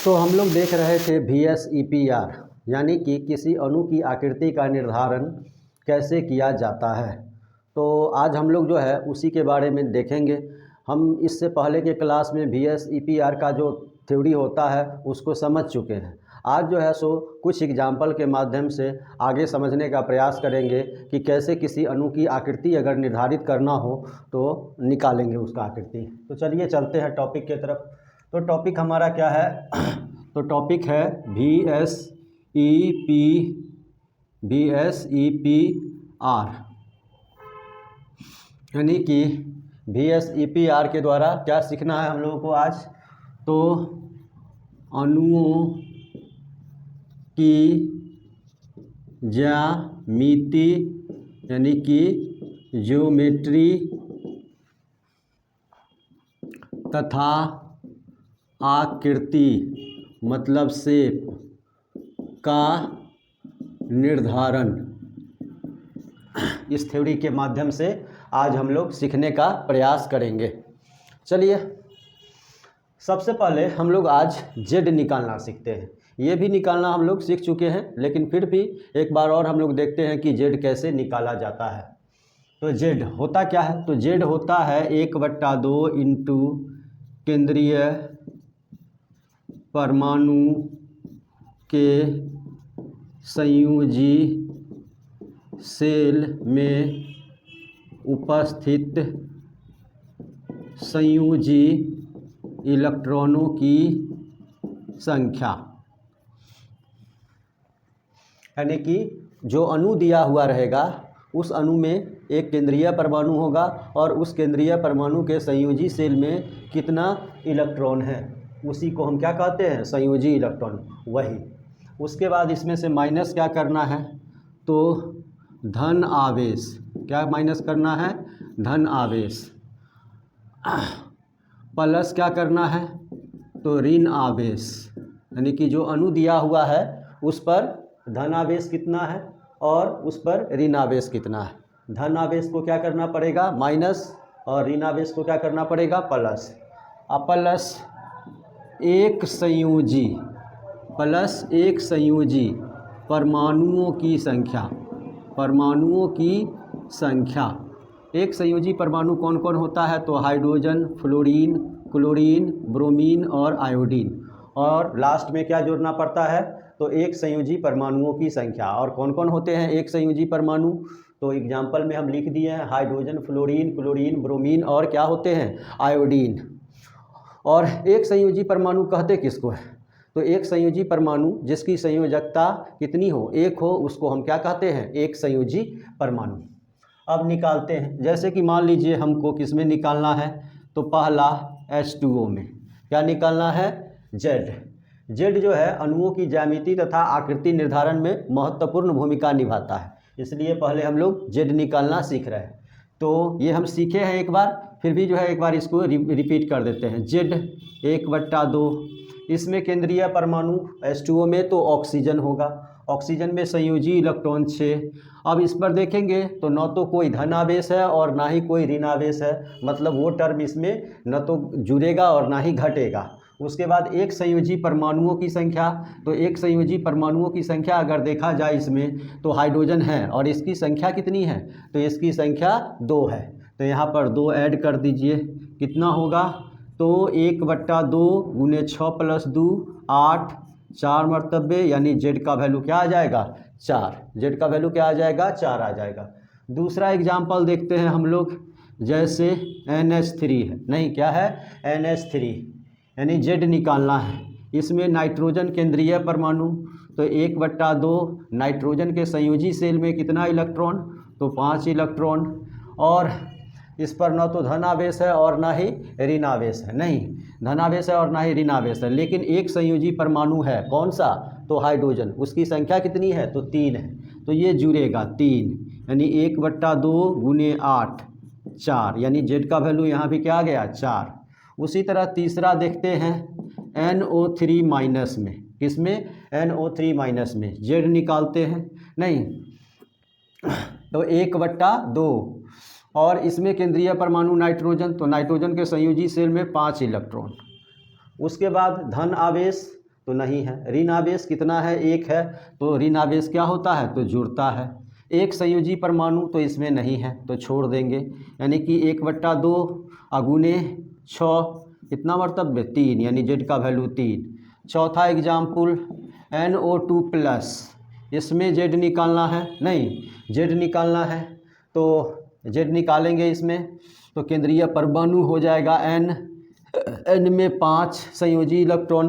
तो हम लोग देख रहे थे VSEPR यानी कि किसी अणु की आकृति का निर्धारण कैसे किया जाता है। तो आज हम लोग जो है उसी के बारे में देखेंगे। हम इससे पहले के क्लास में VSEPR का जो थ्योरी होता है उसको समझ चुके हैं। आज जो है सो कुछ एग्जाम्पल के माध्यम से आगे समझने का प्रयास करेंगे कि कैसे किसी अणु की आकृति अगर निर्धारित करना हो तो निकालेंगे उसका आकृति। तो चलिए चलते हैं टॉपिक की तरफ। तो टॉपिक हमारा क्या है? तो टॉपिक है VSEPR यानी कि VSEPR के द्वारा क्या सीखना है हम लोगों को आज? तो अणुओं की ज्यामिति यानी कि ज्योमेट्री तथा आकृति मतलब शेप का निर्धारण, इस थ्योरी के माध्यम से आज हम लोग सीखने का प्रयास करेंगे। चलिए सबसे पहले हम लोग आज जेड निकालना सीखते हैं। ये भी निकालना हम लोग सीख चुके हैं, लेकिन फिर भी एक बार और हम लोग देखते हैं कि जेड कैसे निकाला जाता है। तो जेड होता क्या है? तो जेड होता है 1/2 इंटू केंद्रीय परमाणु के संयोजी सेल में उपस्थित संयोजी इलेक्ट्रॉनों की संख्या, यानी कि जो अणु दिया हुआ रहेगा उस अणु में एक केंद्रीय परमाणु होगा और उस केंद्रीय परमाणु के संयोजी सेल में कितना इलेक्ट्रॉन है उसी को हम क्या कहते हैं? संयोजी इलेक्ट्रॉन। वही उसके बाद इसमें से माइनस क्या करना है? तो धन आवेश। क्या माइनस करना है? धन आवेश। प्लस क्या करना है? तो ऋण आवेश, यानी कि जो अणु दिया हुआ है उस पर धन आवेश कितना है और उस पर ऋण आवेश कितना है। धन आवेश को क्या करना पड़ेगा? माइनस, और ऋण आवेश को क्या करना पड़ेगा? प्लस। अब प्लस एक संयोजी परमाणुओं की संख्या। एक संयोजी परमाणु कौन कौन होता है? तो हाइड्रोजन, फ्लोरीन, क्लोरीन, ब्रोमीन और आयोडीन। और लास्ट में क्या जोड़ना पड़ता है? तो एक संयोजी परमाणुओं की संख्या। और कौन कौन होते हैं एक संयोजी परमाणु? तो एग्जाम्पल में हम लिख दिए हैं हाइड्रोजन, फ्लोरीन, क्लोरीन, ब्रोमीन और क्या होते हैं? आयोडीन। और एक संयोजी परमाणु कहते किसको है? तो एक संयोजी परमाणु जिसकी संयोजकता कितनी हो? एक हो, उसको हम क्या कहते हैं? एक संयोजी परमाणु। अब निकालते हैं। जैसे कि मान लीजिए हमको किस में निकालना है? तो पहला H2O में। क्या निकालना है? जेड। जेड जो है अणुओं की ज्यामिति तथा आकृति निर्धारण में महत्वपूर्ण भूमिका निभाता है, इसलिए पहले हम लोग जेड निकालना सीख रहे हैं। तो ये हम सीखे हैं एक बार, फिर भी जो है एक बार इसको रिपीट कर देते हैं। जेड 1/2, इसमें केंद्रीय परमाणु H2O में तो ऑक्सीजन होगा, ऑक्सीजन में संयोजी इलेक्ट्रॉन 6। अब इस पर देखेंगे तो न तो कोई धन आवेश है और ना ही कोई ऋण आवेश है, मतलब वो टर्म इसमें न तो जुड़ेगा और ना ही घटेगा। उसके बाद एक संयोजी परमाणुओं की संख्या, तो एक संयोजी परमाणुओं की संख्या अगर देखा जाए इसमें तो हाइड्रोजन है और इसकी संख्या कितनी है? तो इसकी संख्या 2 है। तो यहाँ पर 2 ऐड कर दीजिए, कितना होगा? तो 1/2 गुने 6 + 2 8, 4 मरतबे, यानी जेड का वैल्यू क्या आ जाएगा? 4। जेड का वैल्यू क्या आ जाएगा? 4 आ जाएगा। दूसरा एग्जाम्पल देखते हैं हम लोग। जैसे NH3 है, नहीं क्या है? NH3, यानी जेड निकालना है। इसमें नाइट्रोजन केंद्रीय परमाणु, तो 1/2 नाइट्रोजन के संयोजी सेल में कितना इलेक्ट्रॉन? तो 5 इलेक्ट्रॉन। और इस पर न तो धन आवेश है और ना ही ऋण आवेश है, नहीं धन आवेश है और ना ही ऋण आवेश है, लेकिन एक संयोजी परमाणु है। कौन सा? तो हाइड्रोजन। उसकी संख्या कितनी है? तो 3 है। तो ये जुड़ेगा 3, यानी 1/2 गुने 8, 4, यानी जेड का वैल्यू यहाँ भी क्या आ गया? 4। उसी तरह तीसरा देखते हैं NO3 माइनस में। किसमें? NO3 में। जेड निकालते हैं, नहीं तो 1/2, और इसमें केंद्रीय परमाणु नाइट्रोजन, तो नाइट्रोजन के संयोजी सेल में 5 इलेक्ट्रॉन। उसके बाद धन आवेश, तो नहीं है। ऋण आवेश कितना है, 1 है, तो ऋण आवेश क्या होता है, तो जुड़ता है। एक संयोजी परमाणु तो इसमें नहीं है, तो छोड़ देंगे, यानी कि 1/2 अगुने 6 कितना मर्तव्य 3, यानी जेड का वैल्यू 3। चौथा एग्जाम्पल NO2 प्लस, इसमें जेड निकालना है, नहीं जेड निकालना है, तो जेड निकालेंगे इसमें, तो केंद्रीय परमाणु हो जाएगा N में 5 संयोजी इलेक्ट्रॉन।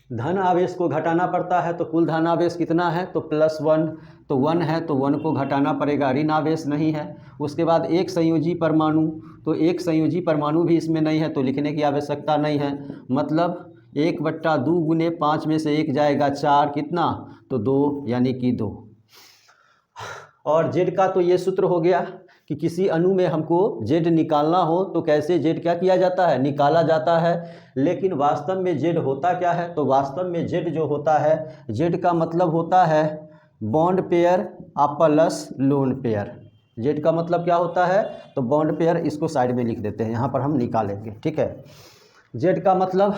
धन आवेश को घटाना पड़ता है, तो कुल धन आवेश कितना है, तो +1, तो 1 है, तो 1 को घटाना पड़ेगा, ऋण आवेश नहीं है। उसके बाद एक संयोजी परमाणु, तो एक संयोजी परमाणु भी इसमें नहीं है, तो लिखने की आवश्यकता नहीं है। मतलब 1/2 गुने 5 में से 1 जाएगा 4, कितना, तो 2, यानी कि 2। और जेड का तो ये सूत्र हो गया कि किसी अणु में हमको जेड निकालना हो तो कैसे जेड क्या किया जाता है, निकाला जाता है। लेकिन वास्तव में जेड होता क्या है, तो वास्तव में जेड जो होता है, जेड का मतलब होता है bond pair plus lone pair. Z का मतलब क्या होता है, तो बॉन्ड पेयर, इसको साइड में लिख देते हैं, यहाँ पर हम निकालेंगे, ठीक है। जेड का मतलब,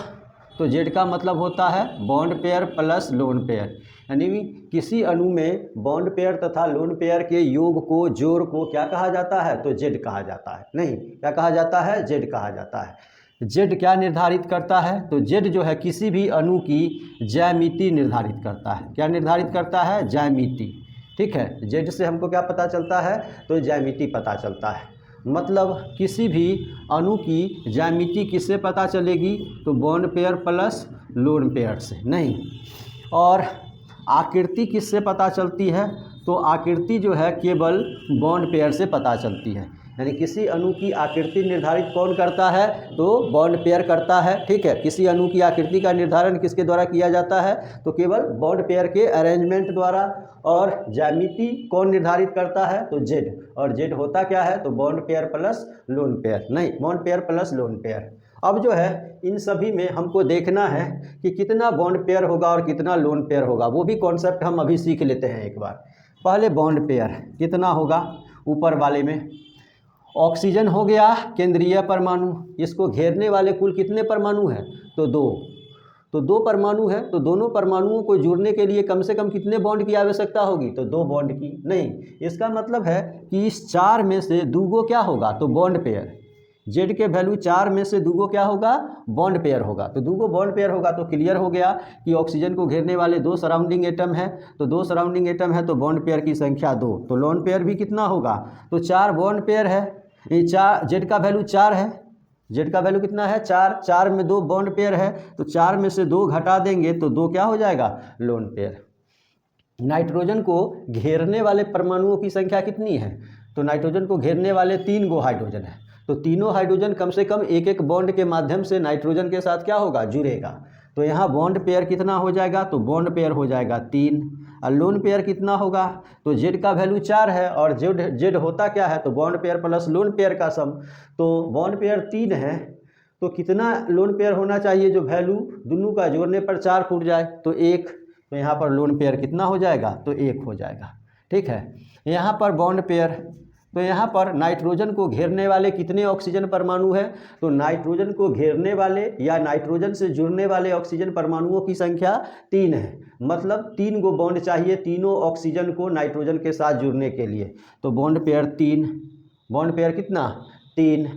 तो जेड का मतलब होता है bond pair plus lone pair, यानी किसी अणु में बॉन्ड पेयर तथा लोन पेयर के योग को, जोड़ को क्या कहा जाता है, तो जेड कहा जाता है। नहीं, क्या कहा जाता है, जेड कहा जाता है। जेड क्या निर्धारित करता है, तो जेड जो है किसी भी अणु की ज्यामिति निर्धारित करता है। क्या निर्धारित करता है, ज्यामिति, ठीक है। जेड से हमको क्या पता चलता है, तो ज्यामिति पता चलता है। मतलब किसी भी अणु की ज्यामिति किससे पता चलेगी, तो bond pair plus lone pair से, नहीं। और आकृति किससे पता चलती है, तो आकृति जो है केवल बॉन्ड पेयर से पता चलती है। यानी किसी अणु की आकृति निर्धारित कौन करता है, तो बॉन्ड पेयर करता है, ठीक है। किसी अणु की आकृति का निर्धारण किसके द्वारा किया जाता है, तो केवल बॉन्ड पेयर के अरेंजमेंट द्वारा। और ज्यामिति कौन निर्धारित करता है, तो जेड। और जेड होता क्या है, तो bond pair plus lone pair, नहीं bond pair plus lone pair. अब जो है इन सभी में हमको देखना है कि कितना बॉन्ड पेयर होगा और कितना लोन पेयर होगा, वो भी कॉन्सेप्ट हम अभी सीख लेते हैं एक बार। पहले बॉन्ड पेयर कितना होगा, ऊपर वाले में ऑक्सीजन हो गया केंद्रीय परमाणु, इसको घेरने वाले कुल कितने परमाणु हैं, तो 2। तो 2 परमाणु है, तो दोनों परमाणुओं को जोड़ने के लिए कम से कम कितने बॉन्ड की आवश्यकता होगी, तो 2 बॉन्ड की। नहीं, इसका मतलब है कि इस 4 में से 2 गो क्या होगा, तो बॉन्ड पेयर। जेड के वैल्यू 4 में से 2 गो क्या होगा, बॉन्ड पेयर होगा। तो 2 गो बॉन्ड पेयर होगा, तो क्लियर हो गया कि ऑक्सीजन को घेरने वाले 2 सराउंडिंग एटम है, तो 2 सराउंडिंग एटम है, तो बॉन्ड पेयर की संख्या 2। तो लोन पेयर भी कितना होगा, तो 4 बॉन्ड पेयर है। ये 4, जेड का वैल्यू 4 है, जेड का वैल्यू कितना है, 4, 4 में 2 बॉन्ड पेयर है, तो 4 में से 2 घटा देंगे तो 2 क्या हो जाएगा, लोन पेयर। नाइट्रोजन को घेरने वाले परमाणुओं की संख्या कितनी है, तो नाइट्रोजन को घेरने वाले 3 गो हाइड्रोजन है, तो तीनों हाइड्रोजन कम से कम एक एक बॉन्ड के माध्यम से नाइट्रोजन के साथ क्या होगा, जुड़ेगा। तो यहाँ बॉन्ड पेयर कितना हो जाएगा, तो बॉन्ड पेयर हो जाएगा 3। और लोन पेयर कितना होगा, तो जेड का वैल्यू 4 है, और जेड होता क्या है, तो bond pair plus lone pair का सम। तो बॉन्ड पेयर 3 है, तो कितना लोन पेयर होना चाहिए, जो वैल्यू दोनों का जोड़ने पर 4 फूट जाए, तो 1। तो यहाँ पर लोन पेयर कितना हो जाएगा, तो 1 हो जाएगा, ठीक है। यहाँ पर बॉन्ड पेयर, तो यहाँ पर नाइट्रोजन को घेरने वाले कितने ऑक्सीजन परमाणु हैं, तो नाइट्रोजन को घेरने वाले या नाइट्रोजन से जुड़ने वाले ऑक्सीजन परमाणुओं की संख्या 3 है। मतलब 3 गो बॉन्ड चाहिए तीनों ऑक्सीजन को नाइट्रोजन के साथ जुड़ने के लिए। तो बॉन्ड पेयर 3, बॉन्ड पेयर कितना, 3।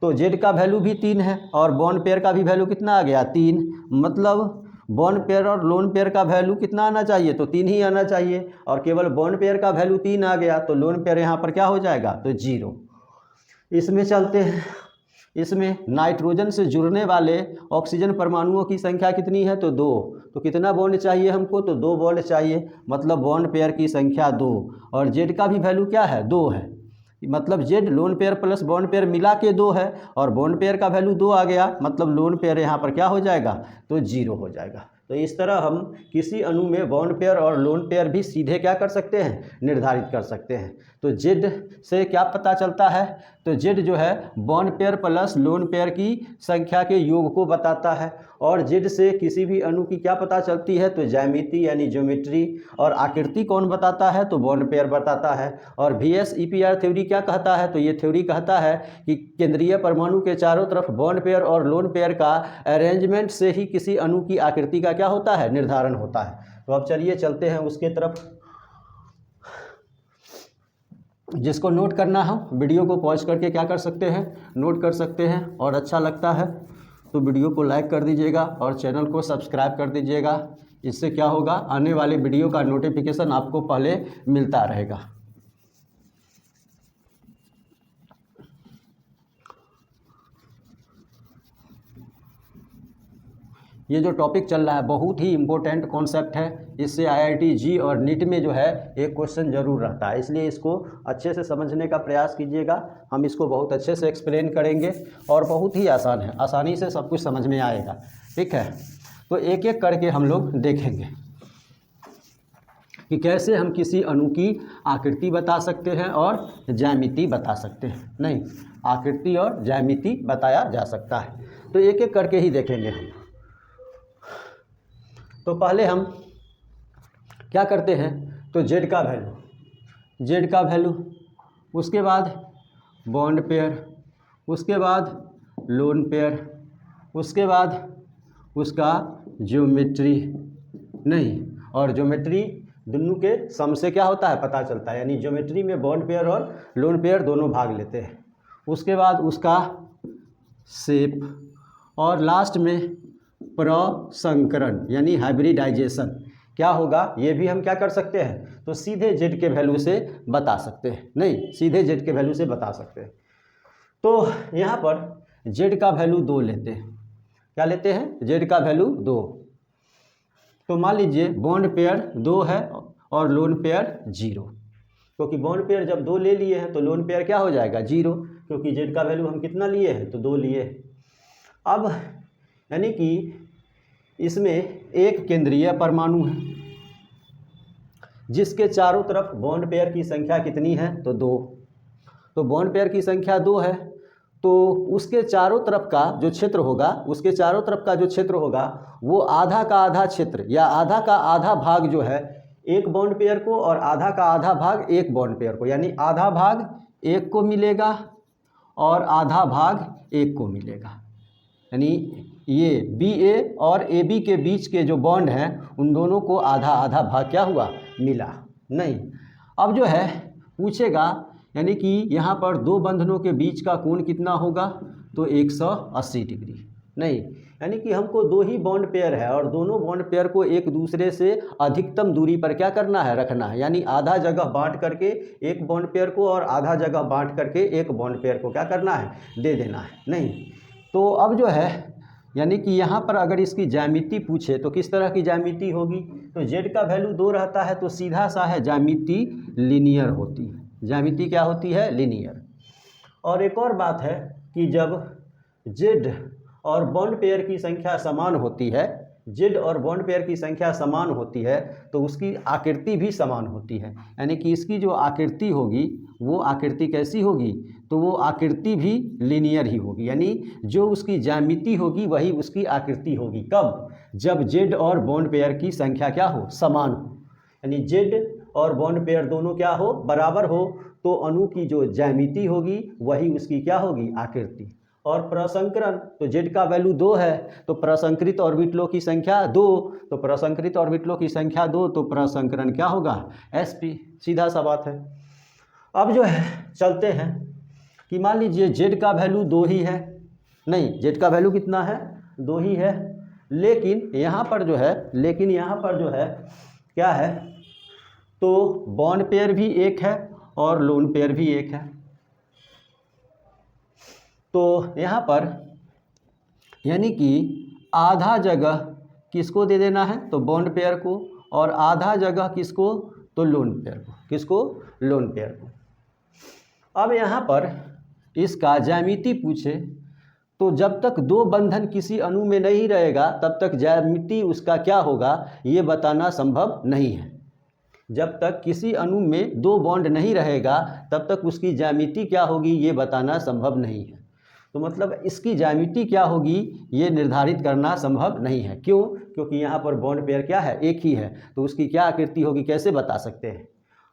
तो जेड का वैल्यू भी 3 है, और बॉन्ड पेयर का भी वैल्यू कितना आ गया, 3। मतलब बॉन्ड पेयर और लोन पेयर का वैल्यू कितना आना चाहिए, तो 3 ही आना चाहिए, और केवल बॉन्ड पेयर का वैल्यू 3 आ गया, तो लोन पेयर यहाँ पर क्या हो जाएगा, तो 0। इसमें चलते हैं, इसमें नाइट्रोजन से जुड़ने वाले ऑक्सीजन परमाणुओं की संख्या कितनी है, तो 2। तो कितना बॉन्ड चाहिए हमको, तो 2 बॉन्ड चाहिए, मतलब बॉन्ड पेयर की संख्या 2। और जेड का भी वैल्यू क्या है, 2 है, मतलब Z lone pair plus bond pair मिला के 2 है, और बॉन्ड पेयर का वैल्यू 2 आ गया, मतलब लोन पेयर यहाँ पर क्या हो जाएगा, तो 0 हो जाएगा। तो इस तरह हम किसी अणु में बॉन्ड पेयर और लोन पेयर भी सीधे क्या कर सकते हैं, निर्धारित कर सकते हैं। तो जेड से क्या पता चलता है, तो जेड जो है bond pair plus lone pair की संख्या के योग को बताता है। और जेड से किसी भी अणु की क्या पता चलती है, तो ज्यामिति यानी ज्योमेट्री, और आकृति कौन बताता है, तो बॉन्ड पेयर बताता है। और VS-EPR थ्योरी क्या कहता है, तो ये थ्योरी कहता है कि केंद्रीय परमाणु के चारों तरफ बॉन्ड पेयर और लोन पेयर का अरेंजमेंट से ही किसी अणु की आकृति का क्या होता है, निर्धारण होता है। तो अब चलिए चलते हैं उसके तरफ। जिसको नोट करना हो वीडियो को पॉज करके क्या कर सकते हैं, नोट कर सकते हैं, और अच्छा लगता है तो वीडियो को लाइक कर दीजिएगा और चैनल को सब्सक्राइब कर दीजिएगा। इससे क्या होगा, आने वाले वीडियो का नोटिफिकेशन आपको पहले मिलता रहेगा। ये जो टॉपिक चल रहा है बहुत ही इम्पोर्टेंट कॉन्सेप्ट है, इससे IIT जी और नीट में जो है एक क्वेश्चन जरूर रहता है, इसलिए इसको अच्छे से समझने का प्रयास कीजिएगा। हम इसको बहुत अच्छे से एक्सप्लेन करेंगे और बहुत ही आसान है, आसानी से सब कुछ समझ में आएगा। ठीक है, तो एक एक करके हम लोग देखेंगे कि कैसे हम किसी अणु की आकृति बता सकते हैं और ज्यामिति बता सकते हैं। नहीं, आकृति और ज्यामिति बताया जा सकता है, तो एक एक करके ही देखेंगे हम। तो पहले हम क्या करते हैं, तो जेड का वैल्यू, उसके बाद बॉन्ड पेयर, उसके बाद लोन पेयर, उसके बाद उसका ज्योमेट्री, नहीं, और ज्योमेट्री दोनों के सम से क्या होता है, पता चलता है, यानी ज्योमेट्री में बॉन्ड पेयर और लोन पेयर दोनों भाग लेते हैं। उसके बाद उसका शेप, और लास्ट में प्रसंकरण यानी हाइब्रिडाइजेशन क्या होगा, ये भी हम क्या कर सकते हैं, तो सीधे जेड के वैल्यू से बता सकते हैं। नहीं, सीधे जेड के वैल्यू से बता सकते हैं। तो यहाँ पर जेड का वैल्यू 2 लेते हैं। क्या लेते हैं, जेड का वैल्यू 2। तो मान लीजिए बॉन्ड पेयर 2 है और लोन पेयर 0, क्योंकि बॉन्ड पेयर जब 2 ले लिए हैं तो लोन पेयर क्या हो जाएगा, 0, क्योंकि जेड का वैल्यू हम कितना लिए हैं, तो 2 लिए। अब यानी कि इसमें एक केंद्रीय परमाणु है जिसके चारों तरफ बॉन्ड पेयर की संख्या कितनी है, तो 2। तो बॉन्ड पेयर की संख्या 2 है, तो उसके चारों तरफ का जो क्षेत्र होगा, उसके चारों तरफ का जो क्षेत्र होगा वो आधा का आधा क्षेत्र या आधा का आधा भाग जो है एक बॉन्ड पेयर को, और आधा का आधा भाग एक बॉन्ड पेयर को, यानी आधा भाग एक को मिलेगा और आधा भाग एक को मिलेगा। यानी ये BA और AB के बीच के जो बॉन्ड हैं उन दोनों को आधा आधा भाग क्या हुआ, मिला। नहीं, अब जो है पूछेगा यानी कि यहाँ पर 2 बंधनों के बीच का कोण कितना होगा, तो 180 डिग्री। नहीं, यानी कि हमको 2 ही बॉन्ड पेयर है और दोनों बॉन्ड पेयर को एक दूसरे से अधिकतम दूरी पर क्या करना है, रखना है, यानी आधा जगह बांट करके एक बॉन्ड पेयर को और आधा जगह बांट करके एक बॉन्ड पेयर को क्या करना है, दे देना है। नहीं, तो अब जो है यानी कि यहाँ पर अगर इसकी ज्यामिति पूछे तो किस तरह की ज्यामिति होगी, तो जेड का वैल्यू 2 रहता है तो सीधा सा है, ज्यामिति लीनियर होती है। ज्यामिति क्या होती है, लीनियर। और एक और बात है कि जब जेड और बॉन्ड पेयर की संख्या समान होती है, जेड और बॉन्ड पेयर की संख्या समान होती है तो उसकी आकृति भी समान होती है। यानी कि इसकी जो आकृति होगी वो आकृति कैसी होगी, तो वो आकृति भी लीनियर ही होगी, यानी जो उसकी ज्यामिति होगी वही उसकी आकृति होगी। कब, जब जेड और बॉन्ड पेयर की संख्या क्या हो, समान हो, यानी जेड और बॉन्ड पेयर दोनों क्या हो, बराबर हो, तो अणु की जो ज्यामिति होगी वही उसकी क्या होगी, आकृति। और प्रसंकरण, तो जेड का वैल्यू 2 है तो प्रसंकरित ऑर्बिटलों की संख्या 2, तो प्रसंकरित ऑर्बिटलों की संख्या 2, तो प्रसंकरण क्या होगा, sp। सीधा सा बात है। अब जो है चलते हैं कि मान लीजिए जेड का वैल्यू 2 ही है, नहीं, जेड का वैल्यू कितना है, 2 ही है, लेकिन यहाँ पर जो है क्या है, तो बॉन्ड पेयर भी 1 है और लोन पेयर भी 1 है। तो यहाँ पर यानी कि आधा जगह किसको दे देना है, तो बॉन्ड पेयर को, और आधा जगह किसको, तो लोन पेयर को। किसको, लोन पेयर को। अब यहाँ पर इसका ज्यामिति पूछे तो जब तक 2 बंधन किसी अणु में नहीं रहेगा तब तक ज्यामिति उसका क्या होगा ये बताना संभव नहीं है। जब तक किसी अणु में 2 बॉन्ड नहीं रहेगा तब तक उसकी ज्यामिति क्या होगी ये बताना संभव नहीं है। तो मतलब इसकी ज्यामिति क्या होगी ये निर्धारित करना संभव नहीं है। क्यों? क्योंकि यहाँ पर बॉन्ड पेयर क्या है, एक ही है, तो उसकी क्या आकृति होगी कैसे बता सकते हैं।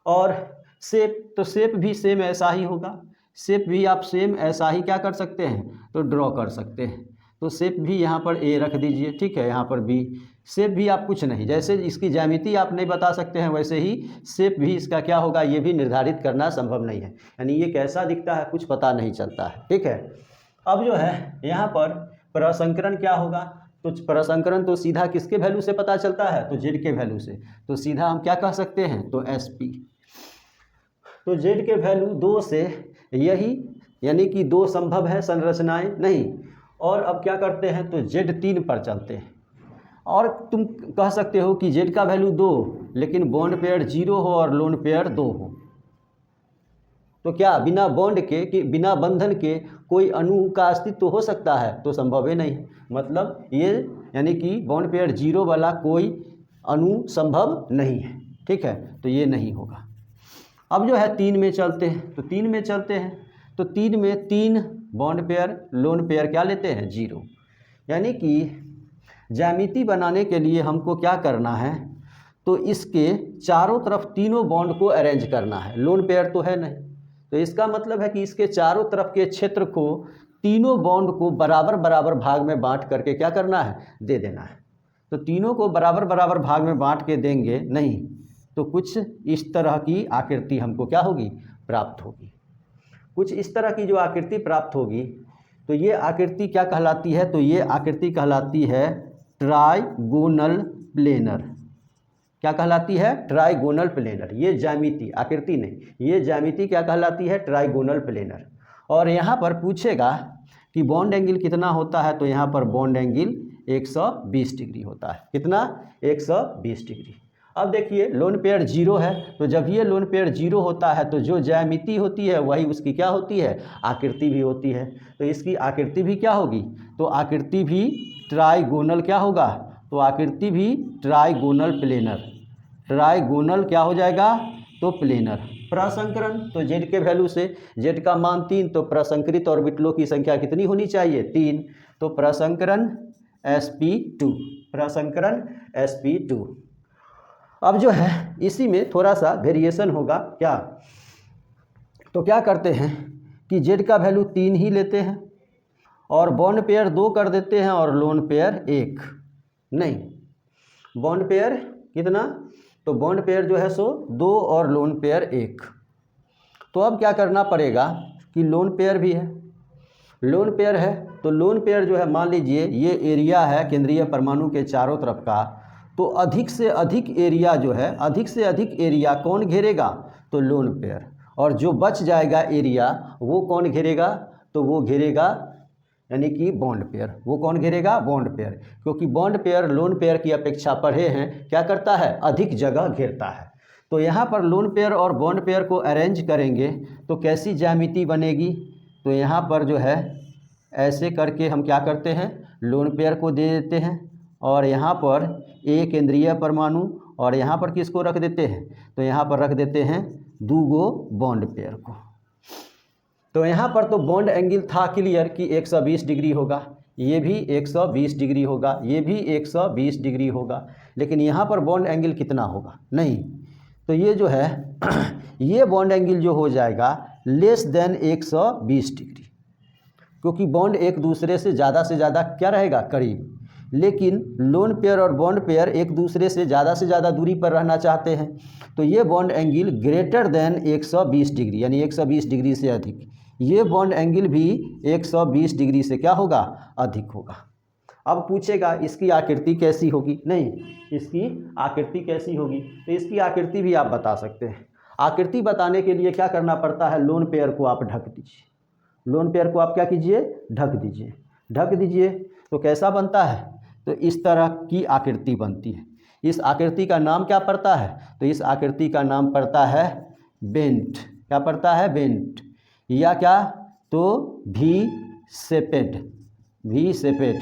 और शेप, तो शेप भी सेम ऐसा ही होगा, शेप भी आप सेम ऐसा ही क्या कर सकते हैं, तो ड्रॉ कर सकते हैं। तो शेप भी यहाँ पर ए रख दीजिए, ठीक है, यहाँ पर बी। शेप भी आप कुछ नहीं, जैसे इसकी ज्यामिति आप नहीं बता सकते हैं वैसे ही शेप भी इसका क्या होगा ये भी निर्धारित करना संभव नहीं है, यानी ये कैसा दिखता है कुछ पता नहीं चलता है, ठीक है। अब जो है यहाँ पर प्रसंकरण क्या होगा, तो प्रसंकरण तो सीधा किसके वैल्यू से पता चलता है, तो जेड के वैल्यू से। तो सीधा हम क्या कह सकते हैं, तो एस पी। तो जेड के वैल्यू 2 से यही, यानी कि 2 संभव है संरचनाएं नहीं। और अब क्या करते हैं, तो जेड 3 पर चलते हैं। और तुम कह सकते हो कि जेड का वैल्यू 2 लेकिन बॉन्ड पेयर 0 हो और लोन पेयर 2 हो, तो क्या बिना बॉन्ड के कि बिना बंधन के कोई अणु का अस्तित्व हो सकता है, तो संभव ही नहीं। मतलब ये यानी कि बॉन्ड पेयर 0 वाला कोई अणु संभव नहीं है, ठीक है, तो ये नहीं होगा। अब जो है 3 में चलते हैं, तो 3 में चलते हैं, तो 3 में 3 बॉन्ड पेयर लोन पेयर क्या लेते हैं, 0। यानी कि ज्यामिति बनाने के लिए हमको क्या करना है, तो इसके चारों तरफ तीनों बॉन्ड को अरेंज करना है। लोन पेयर तो है नहीं, तो इसका मतलब है कि इसके चारों तरफ के क्षेत्र को तीनों बॉन्ड को बराबर बराबर भाग में बांट करके क्या करना है, दे देना है। तो तीनों को बराबर बराबर भाग में बांट के देंगे नहीं, तो कुछ इस तरह की आकृति हमको क्या होगी, प्राप्त होगी। कुछ इस तरह की जो आकृति प्राप्त होगी, तो ये आकृति क्या कहलाती है, तो ये आकृति कहलाती है ट्राइगोनल प्लेनर। क्या कहलाती है, ट्राइगोनल प्लेनर। ये ज्यामिति, आकृति नहीं, ये ज्यामिति क्या कहलाती है, ट्राइगोनल प्लेनर। और यहाँ पर पूछेगा कि बॉन्ड एंगल कितना होता है, तो यहाँ पर बॉन्ड एंगल 120 डिग्री होता है। कितना, 120 डिग्री। अब देखिए लोन पेयर 0 है, तो जब ये लोन पेयर 0 होता है तो जो ज्यामिति होती है वही उसकी क्या होती है, आकृति भी होती है। तो इसकी आकृति भी क्या होगी, तो आकृति भी ट्राइगोनल क्या होगा, तो आकृति भी ट्राइगोनल प्लेनर। ट्राइगोनल क्या हो जाएगा, तो प्लेनर। प्रसंकरण, तो जेड के वैल्यू से जेड का मान 3, तो प्रसंकरित ऑर्बिटलों की संख्या कितनी होनी चाहिए, 3। तो प्रसंकरण sp2, प्रसंकरण sp2। अब जो है इसी में थोड़ा सा वेरिएशन होगा क्या, तो क्या करते हैं कि जेड का वैल्यू 3 ही लेते हैं और बॉन्ड पेयर 2 कर देते हैं और लोन पेयर 1 नहीं। बॉन्ड पेयर कितना, तो बॉन्ड पेयर जो है सो 2 और लोन पेयर 1। तो अब क्या करना पड़ेगा कि लोन पेयर भी है, लोन पेयर है, तो लोन पेयर जो है मान लीजिए ये एरिया है केंद्रीय परमाणु के चारों तरफ का, तो अधिक से अधिक एरिया जो है, अधिक से अधिक एरिया कौन घेरेगा, तो लोन पेयर। और जो बच जाएगा एरिया वो कौन घेरेगा, तो वो घेरेगा यानी कि बॉन्ड पेयर। वो कौन घेरेगा, बॉन्ड पेयर, क्योंकि बॉन्ड पेयर लोन पेयर की अपेक्षा पढ़े हैं क्या करता है, अधिक जगह घेरता है। तो यहाँ पर लोन पेयर और बॉन्ड पेयर को अरेंज करेंगे तो कैसी ज्यामिति बनेगी, तो यहाँ पर जो है ऐसे करके हम क्या करते हैं, लोन पेयर को दे देते हैं और यहाँ पर ए केंद्रीय परमाणु और यहाँ पर किसको रख देते हैं, तो यहाँ पर रख देते हैं 2 बॉन्ड पेयर को। तो यहाँ पर तो बॉन्ड एंगल था क्लियर कि 120 डिग्री होगा, ये भी 120 डिग्री होगा, ये भी 120 डिग्री होगा, लेकिन यहाँ पर बॉन्ड एंगल कितना होगा, नहीं। तो ये जो है ये बॉन्ड एंगल जो हो जाएगा लेस देन 120 डिग्री, क्योंकि बॉन्ड एक दूसरे से ज़्यादा क्या रहेगा, करीब। लेकिन लोन पेयर और बॉन्ड पेयर एक दूसरे से ज़्यादा दूरी पर रहना चाहते हैं, तो ये bond angle greater than 120 degree यानी 120 डिग्री से अधिक, ये बॉन्ड एंगल भी 120 डिग्री से क्या होगा, अधिक होगा। अब पूछेगा इसकी आकृति कैसी होगी, नहीं इसकी आकृति कैसी होगी, तो इसकी आकृति भी आप बता सकते हैं। आकृति बताने के लिए क्या करना पड़ता है, लोन पेयर को आप ढक दीजिए, लोन पेयर को आप क्या कीजिए, ढक दीजिए, ढक दीजिए। तो कैसा बनता है, तो इस तरह की आकृति बनती है। इस आकृति का नाम क्या पड़ता है, तो इस आकृति का नाम पड़ता है बेंट। क्या पड़ता है, बेंट, या क्या, तो वी शेपेड, वी शेपेड,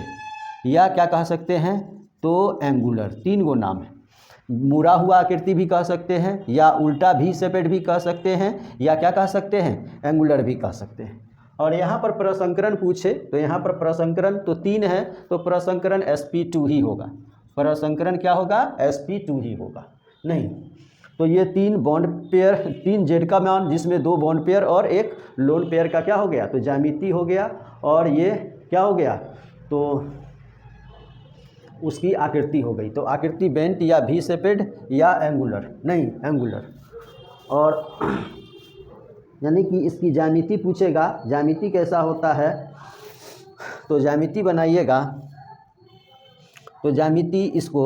या क्या कह सकते हैं, तो एंगुलर। 3 नाम है, मुड़ा हुआ आकृति भी कह सकते हैं, या उल्टा वी शेपेड भी कह सकते हैं, या क्या कह सकते हैं, एंगुलर भी कह सकते हैं। और यहाँ पर प्रसंकरण पूछे तो यहाँ पर प्रसंकरण तो 3 है, तो प्रसंकरण sp2 ही होगा। प्रसंकरण क्या होगा? sp2 ही होगा। नहीं तो ये 3 बॉन्ड पेयर, 3 जेड का मान जिसमें 2 बॉन्ड पेयर और एक लोन पेयर का क्या हो गया? तो ज्यामिति हो गया। और ये क्या हो गया? तो उसकी आकृति हो गई। तो आकृति बेंट या वी शेपेड या एंगुलर, नहीं एंगुलर। और यानी कि इसकी ज्यामिति पूछेगा, ज्यामिति कैसा होता है? तो ज्यामिति बनाइएगा तो ज्यामिति इसको,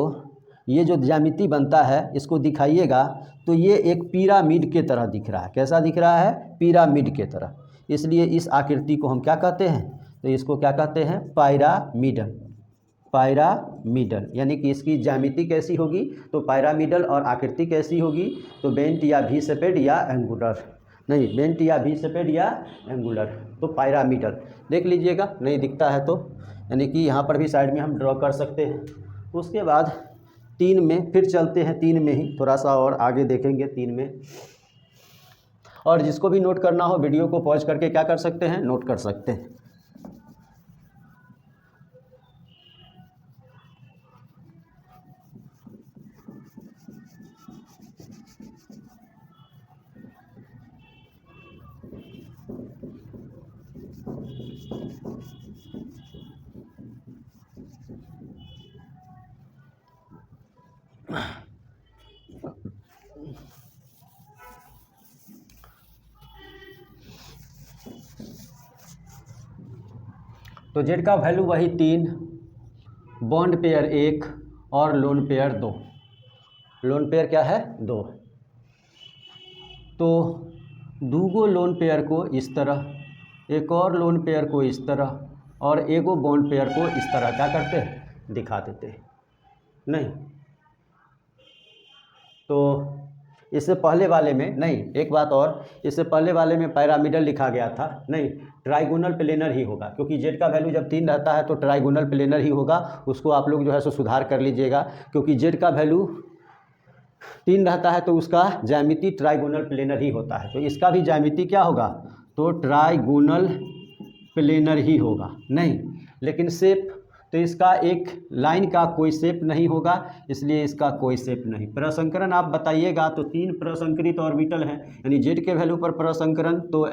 ये जो ज्यामिति बनता है इसको दिखाइएगा तो ये एक पिरामिड के तरह दिख रहा है। कैसा दिख रहा है? पिरामिड के तरह। इसलिए इस आकृति को हम क्या कहते हैं? तो इसको क्या कहते हैं? पायरामिडल। पायरामिडल यानी कि इसकी ज्यामिति कैसी होगी? तो पायरामिडल। और आकृति कैसी होगी? तो बेंट या वी शेपेड या एंगुलर, नहीं बेंट या वी शेपेड या एंगुलर। तो पायरामिडल देख लीजिएगा, नहीं दिखता है तो यानी कि यहाँ पर भी साइड में हम ड्रॉ कर सकते हैं। उसके बाद 3 में फिर चलते हैं, 3 में ही थोड़ा सा और आगे देखेंगे 3 में। और जिसको भी नोट करना हो वीडियो को पॉज करके क्या कर सकते हैं? नोट कर सकते हैं। तो जेड का वैल्यू वही 3, बॉन्ड पेयर 1 और लोन पेयर 2। लोन पेयर क्या है? 2। तो 2 लोन पेयर को इस तरह, एक और लोन पेयर को इस तरह और एगो बॉन्ड पेयर को इस तरह क्या करते हैं? दिखा देते हैं। नहीं तो इससे पहले वाले में, नहीं एक बात और, इससे पहले वाले में पैरामिडल लिखा गया था, नहीं ट्राइगोनल प्लेनर ही होगा, क्योंकि जेड का वैल्यू जब 3 रहता है तो ट्राइगोनल प्लेनर ही होगा। उसको आप लोग जो है सो सुधार कर लीजिएगा, क्योंकि जेड का वैल्यू 3 रहता है तो उसका ज्यामिति ट्राइगोनल प्लेनर ही होता है। तो इसका भी ज्यामिति क्या होगा? तो ट्राइगोनल प्लेनर ही होगा। नहीं लेकिन शेप, तो इसका एक लाइन का कोई शेप नहीं होगा, इसलिए इसका कोई शेप नहीं। प्रसंकरण आप बताइएगा तो 3 प्रसंकरित ऑर्बिटल हैं, यानी जेड के वैल्यू पर प्रसंकरण तो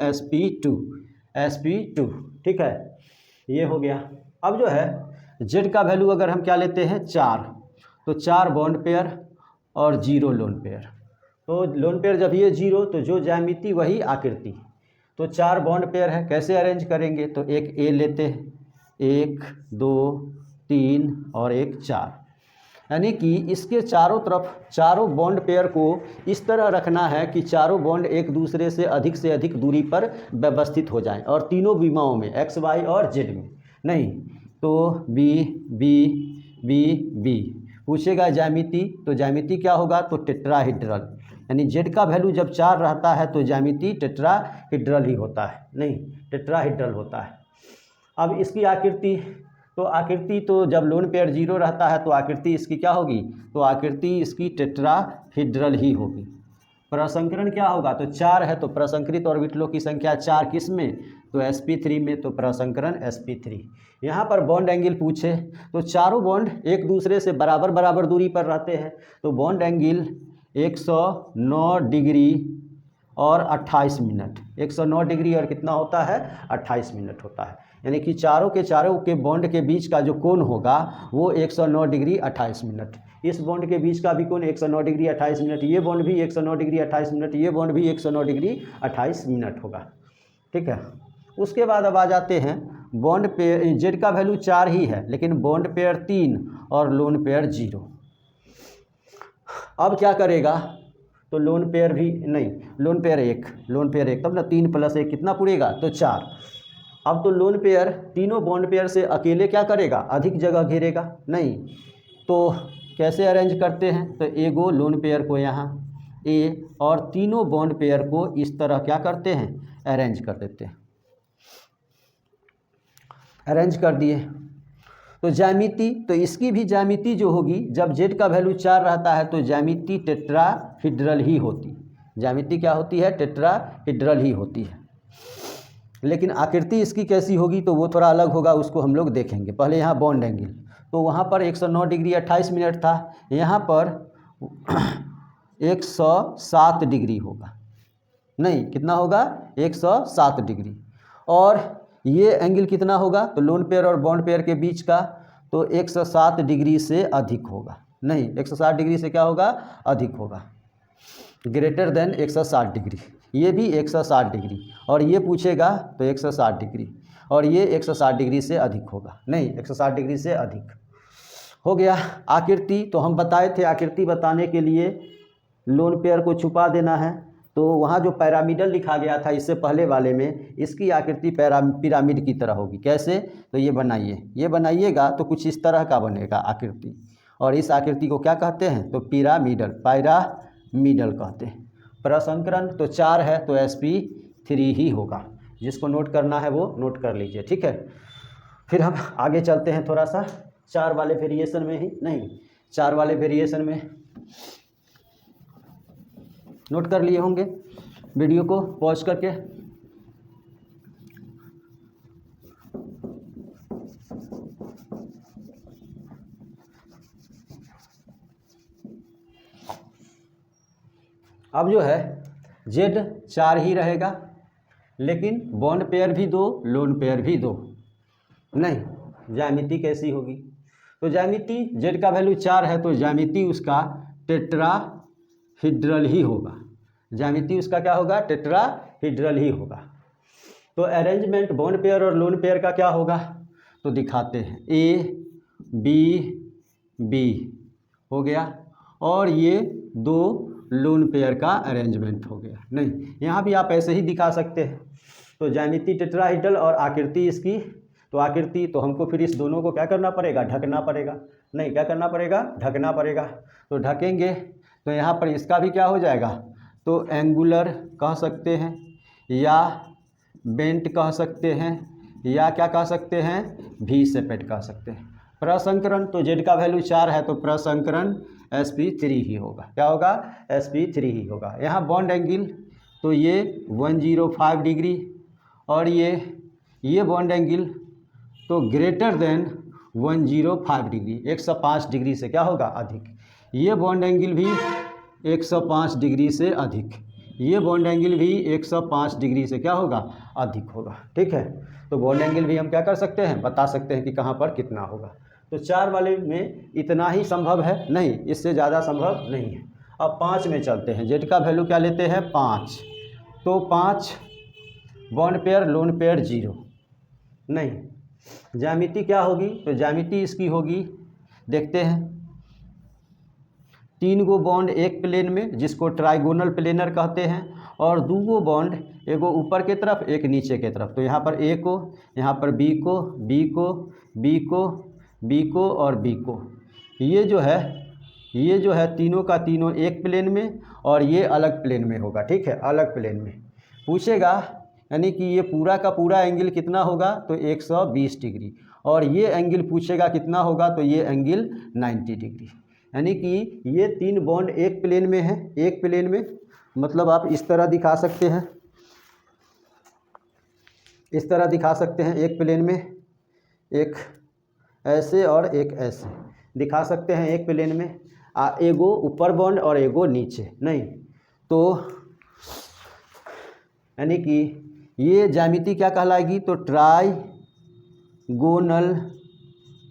sp2, ठीक है, ये हो गया। अब जो है जेड का वैल्यू अगर हम क्या लेते हैं? 4, तो 4 बॉन्ड पेयर और 0 लोन पेयर। तो लोन पेयर जब ये 0 तो जो ज्यामिति वही आकृति। तो 4 बॉन्ड पेयर है, कैसे अरेंज करेंगे? तो एक ए लेते हैं, 1 2 3 और एक 4, यानी कि इसके चारों तरफ चारों बॉन्ड पेयर को इस तरह रखना है कि चारों बॉन्ड एक दूसरे से अधिक दूरी पर व्यवस्थित हो जाएं, और तीनों विमाओं में एक्स वाई और जेड में। नहीं तो बी बी बी बी पूछेगा ज्यामिति, तो ज्यामिति क्या होगा? तो टेट्राहेड्रल, यानी जेड का वैल्यू जब 4 रहता है तो ज्यामिति टेट्राहेड्रल ही होता है, नहीं टेट्राहेड्रल होता है। अब इसकी आकृति, तो आकृति तो जब लोन पेयर 0 रहता है तो आकृति इसकी क्या होगी? तो आकृति इसकी टेट्राहेड्रल ही होगी। प्रसंकरण क्या होगा? तो 4 है तो प्रसंकरित ऑर्बिटलों की संख्या 4 किस में? तो sp3 में, तो प्रसंकरण sp3। यहाँ पर बॉन्ड एंगल पूछे तो चारों बॉन्ड एक दूसरे से बराबर दूरी पर रहते हैं, तो बॉन्ड एंगल 109 डिग्री और 28 मिनट, 109 डिग्री और कितना होता है? 28 मिनट होता है। यानी कि चारों के बॉन्ड के बीच का जो कोण होगा वो 109 डिग्री 28 मिनट। इस बॉन्ड के बीच का भी कोण 109 डिग्री 28 मिनट, ये बॉन्ड भी 109 डिग्री 28 मिनट, ये बॉन्ड भी 109 डिग्री 28 मिनट होगा, ठीक है। उसके बाद अब आ जाते हैं बॉन्ड पेयर, जेड का वैल्यू 4 ही है लेकिन बॉन्ड पेयर 3 और लोन पेयर 0। अब क्या करेगा? तो लोन पेयर भी नहीं, लोन पेयर 1, तब ना 3 + 1 कितना पूरेगा? तो 4। अब तो लोन पेयर तीनों बॉन्ड पेयर से अकेले क्या करेगा? अधिक जगह घेरेगा, नहीं तो कैसे अरेंज करते हैं? तो एगो लोन पेयर को यहाँ ए और तीनों बॉन्ड पेयर को इस तरह क्या करते हैं? अरेंज कर देते हैं। अरेंज कर दिए तो ज्यामिति, तो इसकी भी ज्यामिति जो होगी जब जेड का वैल्यू 4 रहता है तो ज्यामिति टेट्राहेड्रल ही होती। ज्यामिति क्या होती है? टेट्राहेड्रल ही होती है। लेकिन आकृति इसकी कैसी होगी तो वो थोड़ा अलग होगा, उसको हम लोग देखेंगे। पहले यहाँ बॉन्ड एंगल, तो वहाँ पर 109 डिग्री 28 मिनट था, यहाँ पर 107 डिग्री होगा, नहीं कितना होगा 107 डिग्री। और ये एंगल कितना होगा तो लोन पेयर और बॉन्ड पेयर के बीच का, तो 107 डिग्री से अधिक होगा, नहीं 160 डिग्री से क्या होगा अधिक होगा, ग्रेटर देन 160 डिग्री। ये भी 160 डिग्री, और ये पूछेगा तो 160 डिग्री, और ये 160 डिग्री से अधिक होगा, नहीं 160 डिग्री से अधिक हो गया। आकृति तो हम बताए थे, आकृति बताने के लिए लोन पेयर को छुपा देना है, तो वहाँ जो पैरामिडल लिखा गया था इससे पहले वाले में, इसकी आकृति पिरामिड की तरह होगी। कैसे तो ये बनाइए, ये बनाइएगा तो कुछ इस तरह का बनेगा आकृति, और इस आकृति को क्या कहते हैं तो पिरामिडल, पैरामिडल कहते हैं। प्रसंकरण तो 4 है तो sp3 ही होगा, जिसको नोट करना है वो नोट कर लीजिए, ठीक है। फिर हम आगे चलते हैं थोड़ा सा 4 वाले वेरिएशन में ही, नहीं 4 वाले वेरिएशन में नोट कर लिए होंगे, वीडियो को पॉज करके। अब जो है Z 4 ही रहेगा, लेकिन बॉन्ड पेयर भी 2, लोन पेयर भी 2, नहीं ज्यामिति कैसी होगी तो ज्यामिति Z का वैल्यू 4 है तो ज्यामिति उसका टेट्राहीड्रल ही होगा, ज्यामिति उसका क्या होगा टेट्राहीड्रल ही होगा। तो अरेंजमेंट बॉन्ड पेयर और लोन पेयर का क्या होगा तो दिखाते हैं, A B B हो गया, और ये 2 लोन पेयर का अरेंजमेंट हो गया। नहीं यहाँ भी आप ऐसे ही दिखा सकते हैं, तो ज्यामिति टेट्राहीड्रल और आकृति इसकी, तो आकृति तो हमको फिर इस दोनों को क्या करना पड़ेगा ढकना पड़ेगा, नहीं क्या करना पड़ेगा ढकना पड़ेगा। तो ढकेंगे तो यहाँ पर इसका भी क्या हो जाएगा तो एंगुलर कह सकते हैं, या बेंट कह सकते हैं, या क्या कह सकते हैं भी सेपेट कह सकते हैं। प्रसंकरण तो Z का वैल्यू 4 है तो प्रसंकरण sp3 ही होगा, क्या होगा sp3 ही होगा। यहाँ बॉन्ड एंगल तो ये 105 डिग्री, और ये बॉन्ड एंगल तो ग्रेटर देन 105 डिग्री, 105 डिग्री से क्या होगा अधिक। ये बॉन्ड एंगल भी 105 डिग्री से अधिक, ये बॉन्ड एंगल भी 105 डिग्री से क्या होगा अधिक होगा, ठीक है। तो बॉन्ड एंगल भी हम क्या कर सकते हैं बता सकते हैं कि कहाँ पर कितना होगा। तो 4 वाले में इतना ही संभव है, नहीं इससे ज़्यादा संभव नहीं है। अब 5 में चलते हैं, Z का वैल्यू क्या लेते हैं 5, तो 5 बॉन्ड पेयर लोन पेयर 0, नहीं ज्यामिति क्या होगी तो ज्यामिति इसकी होगी, देखते हैं 3 गो बॉन्ड एक प्लेन में जिसको ट्राइगोनल प्लेनर कहते हैं, और 2 गो बॉन्ड एगो ऊपर के तरफ एक नीचे के तरफ। तो यहाँ पर A को, यहाँ पर B को, B को, B को, B को और B को, ये जो है तीनों का तीनों एक प्लेन में, और ये अलग प्लेन में होगा, ठीक है अलग प्लेन में पूछेगा, यानी कि ये पूरा का पूरा एंगल कितना होगा तो 120 डिग्री, और ये एंगल पूछेगा कितना होगा तो ये एंगल 90 डिग्री। यानी कि ये 3 बॉन्ड एक प्लेन में है, एक प्लेन में मतलब आप इस तरह दिखा सकते हैं, इस तरह दिखा सकते हैं, एक प्लेन में एक ऐसे और एक ऐसे दिखा सकते हैं एक प्लेन में, एगो ऊपर बॉन्ड और एगो नीचे, नहीं तो यानी कि ये ज्यामिति क्या कहलाएगी तो trigonal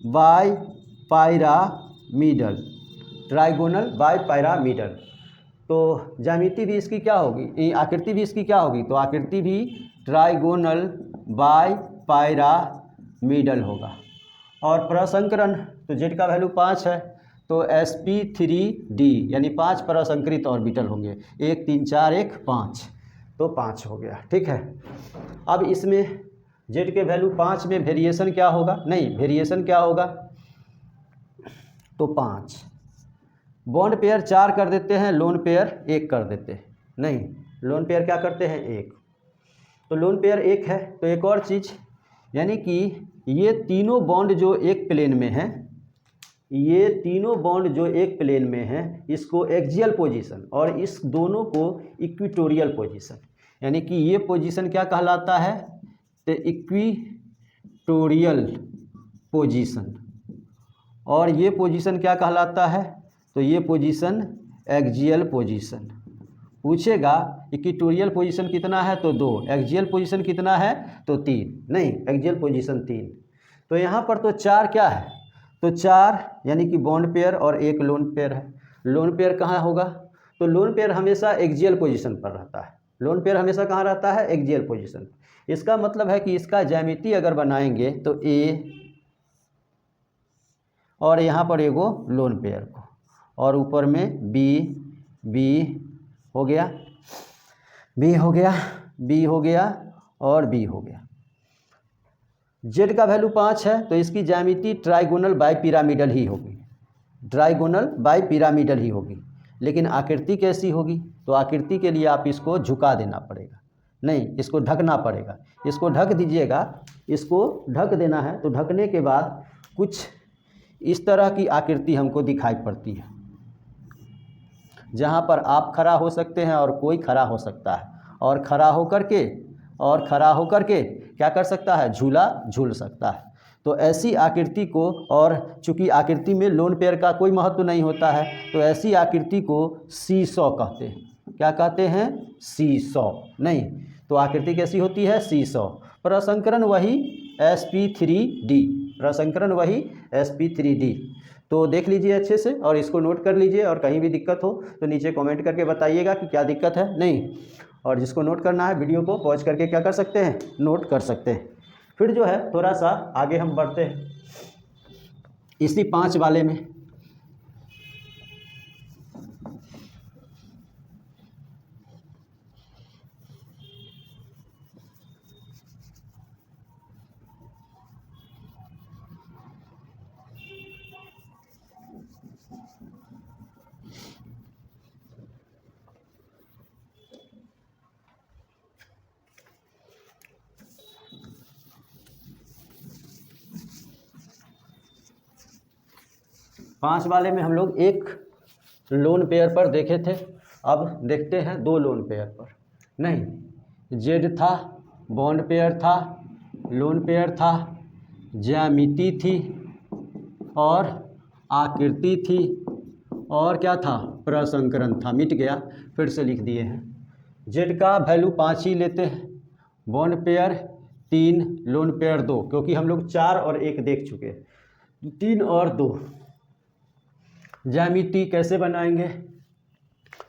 bipyramidal, trigonal bipyramidal. तो ज्यामिति भी इसकी क्या होगी, आकृति भी इसकी क्या होगी तो आकृति भी ट्राइगोनल बाय पायरामिडल होगा। और प्रसंकरण तो Z का वैल्यू 5 है तो sp3d यानी 5 प्रसंकरित ऑर्बिटल होंगे, 1 3 4 1 5, तो 5 हो गया, ठीक है। अब इसमें Z के वैल्यू 5 में वेरिएशन क्या होगा, नहीं वेरिएशन क्या होगा तो 5, बॉन्ड पेयर 4 कर देते हैं, लोन पेयर 1 कर देते हैं, नहीं लोन पेयर क्या करते हैं 1, तो लोन पेयर 1 है। तो एक और चीज़, यानी कि ये तीनों बॉन्ड जो एक प्लेन में हैं, ये तीनों बॉन्ड जो एक प्लेन में हैं इसको एक्सियल पोजीशन और इस दोनों को इक्वेटोरियल पोजीशन, यानी कि ये पोजीशन क्या कहलाता है द इक्वेटोरियल पोजीशन। और ये पोजीशन क्या कहलाता है? तो ये पोजीशन एक्सियल पोजीशन। पूछेगा इक्वेटोरियल पोजीशन कितना है तो 2, एक्सियल पोजीशन कितना है तो 3, नहीं एक्सियल पोजीशन 3। तो यहाँ पर तो 4 क्या है? तो 4 यानी कि बॉन्ड पेयर और एक लोन पेयर है। लोन पेयर कहाँ होगा? तो लोन पेयर हमेशा एक्सियल पोजीशन पर रहता है। लोन पेयर हमेशा कहाँ रहता है? Axial position. इसका मतलब है कि इसका ज्यामिति अगर बनाएंगे तो ए और यहाँ पर एगो लोन पेयर को, और ऊपर में बी, बी हो गया, बी हो गया, बी हो गया और बी हो गया। जेड का वैल्यू 5 है तो इसकी ज्यामिति ट्राइगोनल बाई पिरामिडल ही होगी, ट्राइगोनल बाई पिरामिडल ही होगी। लेकिन आकृति कैसी होगी? तो आकृति के लिए आप इसको झुका देना पड़ेगा, नहीं इसको ढकना पड़ेगा। इसको ढक दीजिएगा, इसको ढक देना है। तो ढकने के बाद कुछ इस तरह की आकृति हमको दिखाई पड़ती है, जहाँ पर आप खड़ा हो सकते हैं और कोई खड़ा हो सकता है, और खड़ा होकर के क्या कर सकता है? झूला झूल सकता है। तो ऐसी आकृति को, और चूंकि आकृति में लोन पेयर का कोई महत्व नहीं होता है, तो ऐसी आकृति को सीसॉ कहते हैं। क्या कहते हैं? सीसॉ। नहीं तो आकृति कैसी होती है? सीसॉ। प्रसंकरण वही sp3d, प्रसंकरण वही sp3d। तो देख लीजिए अच्छे से और इसको नोट कर लीजिए, और कहीं भी दिक्कत हो तो नीचे कमेंट करके बताइएगा कि क्या दिक्कत है नहीं। और जिसको नोट करना है वीडियो को पॉज करके क्या कर सकते हैं? नोट कर सकते हैं। फिर जो है थोड़ा सा आगे हम बढ़ते हैं इसी 5 वाले में। पाँच वाले में हम लोग एक लोन पेयर पर देखे थे, अब देखते हैं 2 लोन पेयर पर। नहीं, जेड था, बॉन्ड पेयर था, लोन पेयर था, ज्यामिति थी और आकृति थी, और क्या था? प्रसंकरण था। मिट गया, फिर से लिख दिए हैं। जेड का वैल्यू 5 ही लेते हैं, बॉन्ड पेयर 3, लोन पेयर 2, क्योंकि हम लोग 4 और 1 देख चुके हैं। 3 और 2 ज्यामिति कैसे बनाएंगे?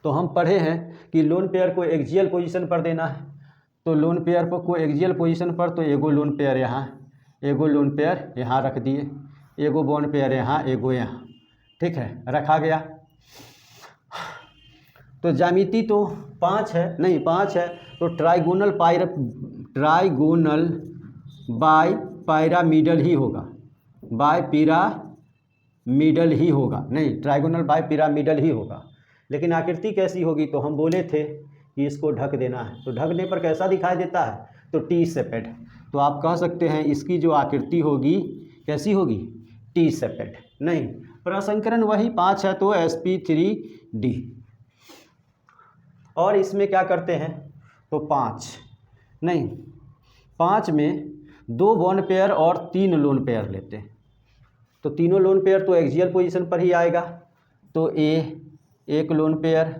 तो हम पढ़े हैं कि लोन पेयर को एक्सियल पोजीशन पर देना है। तो लोन पेयर को एक्सियल पोजीशन पर, तो एगो लोन पेयर यहाँ, एगो लोन पेयर यहाँ रख दिए, एगो बॉन्ड पेयर यहाँ, एगो यहाँ, ठीक है, रखा गया। तो ज्यामिति तो 5 है, नहीं 5 है तो ट्राइगोनल बाय पिरामिडल ही होगा, बाय पिरामिडल ही होगा, नहीं ट्राइगोनल बाय पिरामिडल ही होगा। लेकिन आकृति कैसी होगी? तो हम बोले थे कि इसको ढक देना है, तो ढकने पर कैसा दिखाई देता है? तो टी सेपेड। तो आप कह सकते हैं इसकी जो आकृति होगी कैसी होगी? T shaped. नहीं, प्रसंकरण वही 5 है तो sp3d। और इसमें क्या करते हैं? तो 5 में 2 बॉन्ड पेयर और 3 लोन पेयर लेते हैं। तो तीनों लोन पेयर तो एक्सियल पोजीशन पर ही आएगा। तो एक lone pair,